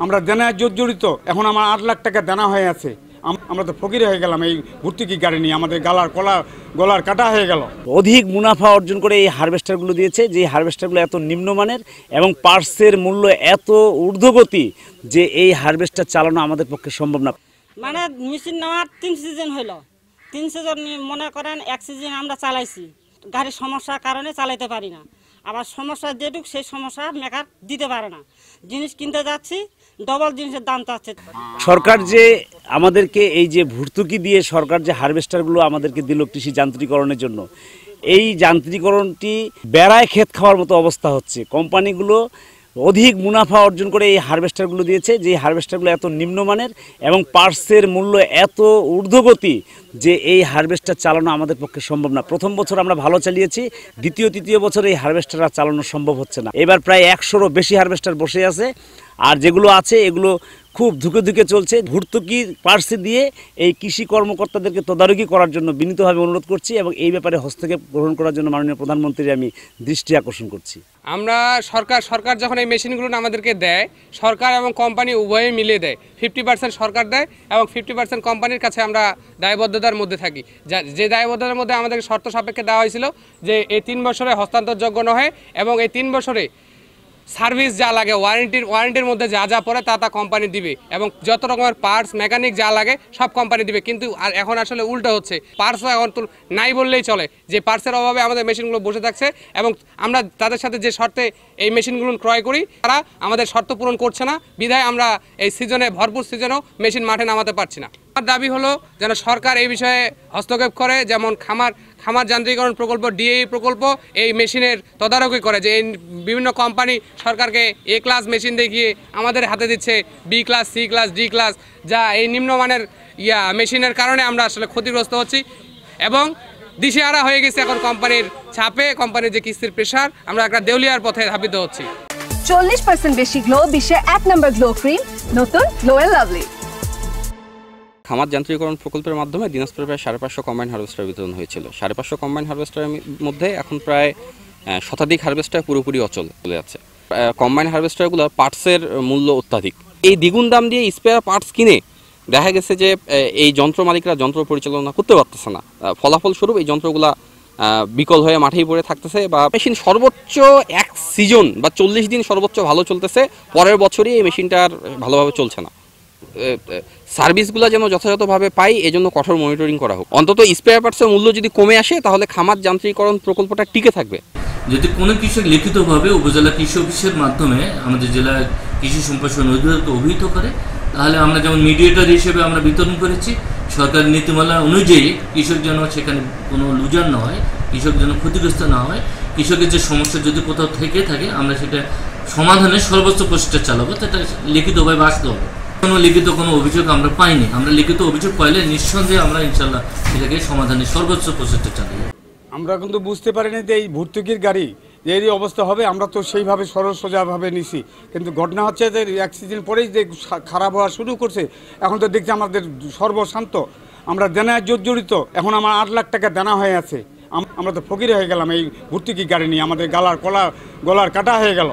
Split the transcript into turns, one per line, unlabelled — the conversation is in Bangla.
আমরা দেনায় জর্জরিত। এখন আমার 8 লাখ টাকা দেনা হয়ে আছে। আমরা তো ফকির হয়ে গেলাম এই ভর্তুকি গাড়ি নিয়ে। আমাদের গলার কাটা হয়ে গেল।
অধিক মুনাফা অর্জন করে এই হারভেস্টারগুলো দিয়েছে, যে হারভেস্টারগুলো এত নিম্নমানের এবং পার্টসের মূল্য এত ঊর্ধ্বগতি যে এই হারভেস্টার চালানো আমাদের পক্ষে সম্ভব না।
মানে মেশিন নেওয়ার 3 সিজন হলো। 3 সিজন মনে করেন 1 সিজন আমরা চালাইছি, গাড়ির সমস্যার কারণে চালাইতে পারি না। আবার সমস্যা যেটুক সেই সমস্যা মেকার দিতে পারে না। জিনিস কিনতে যাচ্ছি, ডবল জিনিসের দাম চাচ্ছে।
সরকার যে আমাদেরকে এই যে ভর্তুকি দিয়ে সরকার যে হারভেস্টারগুলো আমাদেরকে দিল কৃষি যান্ত্রিকরণের জন্য, এই যান্ত্রিকরণটি বেড়ায় ক্ষেত খাওয়ার মতো অবস্থা হচ্ছে। কোম্পানিগুলো অধিক মুনাফা অর্জন করে এই হারভেস্টারগুলো দিয়েছে, যে হারভেস্টারগুলো এত নিম্নমানের এবং পার্টসের মূল্য এত ঊর্ধ্বগতি যে এই হারভেস্টার চালানো আমাদের পক্ষে সম্ভব না। প্রথম বছর আমরা ভালো চালিয়েছি, দ্বিতীয় তৃতীয় বছর এই হারভেস্টার আর চালানো সম্ভব হচ্ছে না। এবার প্রায় 100-রও বেশি হারভেস্টার বসে আছে, আর যেগুলো আছে এগুলো খুব ধুকে ধুকে চলছে। ভর্তুকি পার্সে দিয়ে এই কৃষি কর্মকর্তাদেরকে তদারকি করার জন্য বিনীতভাবে অনুরোধ করছি এবং এই ব্যাপারে হস্তক্ষেপ গ্রহণ করার জন্য মাননীয় প্রধানমন্ত্রীর আমি দৃষ্টি আকর্ষণ করছি।
আমরা সরকার যখন এই মেশিনগুলো আমাদেরকে দেয়, সরকার এবং কোম্পানি উভয়ে মিলে দেয়। 50% সরকার দেয় এবং 50% কোম্পানির কাছে আমরা দায়বদ্ধতার মধ্যে থাকি। যে দায়বদ্ধতার মধ্যে আমাদের শর্ত সাপেক্ষে দেওয়া হয়েছিল যে এই 3 বছরে হস্তান্তরযোগ্য নয় এবং এই 3 বছরে সার্ভিস যা লাগে ওয়ারেন্টির মধ্যে যা যা পড়ে তা কোম্পানি দিবে এবং যত রকমের পার্টস মেকানিক যা লাগে সব কোম্পানি দিবে। কিন্তু আর এখন আসলে উল্টো হচ্ছে, পার্টসও এখন তো নাই বললেই চলে। যে পার্টসের অভাবে আমাদের মেশিনগুলো বসে থাকছে এবং আমরা তাদের সাথে যে শর্তে এই মেশিনগুলো ক্রয় করি তারা আমাদের শর্ত পূরণ করছে না, বিধায় আমরা এই সিজনে ভরপুর সিজনেও মেশিন মাঠে নামাতে পারছি না। আমার দাবি হলো যেন সরকার এই বিষয়ে হস্তক্ষেপ করে, যেমন খামার যান্ত্রিকরণ প্রকল্প ডিএই প্রকল্প এই মেশিনের তদারকি করে। যে এই বিভিন্ন কোম্পানি সরকারকে A ক্লাস মেশিন দেখিয়ে আমাদের হাতে দিচ্ছে B class, C class, D class, যা এই নিম্নমানের মেশিনের কারণে আমরা আসলে ক্ষতিগ্রস্ত হচ্ছি এবং দিশেহারা হয়ে গেছে এখন কোম্পানির ছাপে, কোম্পানির যে কিস্তির প্রেশার, আমরা একটা দেউলিয়ার পথে ধাবিত হচ্ছি।
40% বেশি গ্লো, বিশ্বের 1 নম্বর গ্লো ক্রিম, নতুন গ্লো এন্ড লাভলি।
খামার যান্ত্রিকরণ প্রকল্পের মাধ্যমে দিনাজপুরে প্রায় 550 কম্বাইন হারভেস্টার বিতরণ হয়েছিল। 550 কম্বাইন হারভেস্টারের মধ্যে এখন প্রায় শতাধিক হারভেস্টার পুরোপুরি অচল চলে যাচ্ছে। কম্বাইন হারভেস্টারগুলোর পার্টসের মূল্য অত্যাধিক। এই দ্বিগুণ দাম দিয়ে স্পেয়ার পার্টস কিনে দেখা গেছে যে এই যন্ত্র মালিকরা যন্ত্র পরিচালনা করতে পারতেছে না। ফলাফলস্বরূপ এই যন্ত্রগুলা বিকল হয়ে মাঠেই পড়ে থাকতেছে বা মেশিন সর্বোচ্চ 1 সিজন বা 40 দিন সর্বোচ্চ ভালো চলতেছে, পরের বছরই এই মেশিনটা আর ভালোভাবে চলছে না। সার্ভিসগুলো যেন যথাযথভাবে পাই, এজন্য কঠোর মনিটরিং করা হোক। অন্তত স্পেয়ার পার্টসের মূল্য যদি কমে আসে তাহলে খামার যান্ত্রিকরণ প্রকল্পটা টিকে থাকবে।
যদি কোনো কৃষক লিখিতভাবে উপজেলা কৃষি অফিসের মাধ্যমে আমাদের জেলা কৃষি সম্প্রসারণ অধিদপ্তরকে অভিহিত করে, তাহলে আমরা যেমন মিডিয়েটর হিসেবে আমরা বিতরণ করেছি, সরকারি নীতিমালা অনুযায়ী কৃষক যেন সেখানে কোনো লুজার না হয়, কৃষক যেন ক্ষতিগ্রস্ত না হয়। কৃষকের যে সমস্যা যদি কোথাও থেকে থাকে আমরা সেটা সমাধানের সর্বোচ্চ প্রচেষ্টা চালাবো, সেটা লিখিতভাবে আসতে হবে। লিখিত কোনো অভিযোগ আমরা পাইনি। আমরা লিখিত অভিযোগ পাইলে নিঃসন্দেহে আমরা ইনশাল্লাহ সেটাকে সমাধানের সর্বোচ্চ প্রচেষ্টা চালাবো।
আমরা কিন্তু বুঝতে পারিনি যে এই ভর্তুকির গাড়ি এই অবস্থা হবে। আমরা তো সেইভাবে সরল সোজাভাবে নিছি, কিন্তু ঘটনা হচ্ছে যে 1 সিজন পরেই যে খারাপ হওয়া শুরু করছে। এখন তো দেখছি আমাদের সর্বশান্ত, আমরা দেনায় জর্জরিত। এখন আমার 8 লাখ টাকা দেনা হয়ে আছে। আমরা তো ফকির হয়ে গেলাম এই ভর্তুকি গাড়ি নিয়ে। আমাদের গলার কাটা হয়ে গেল।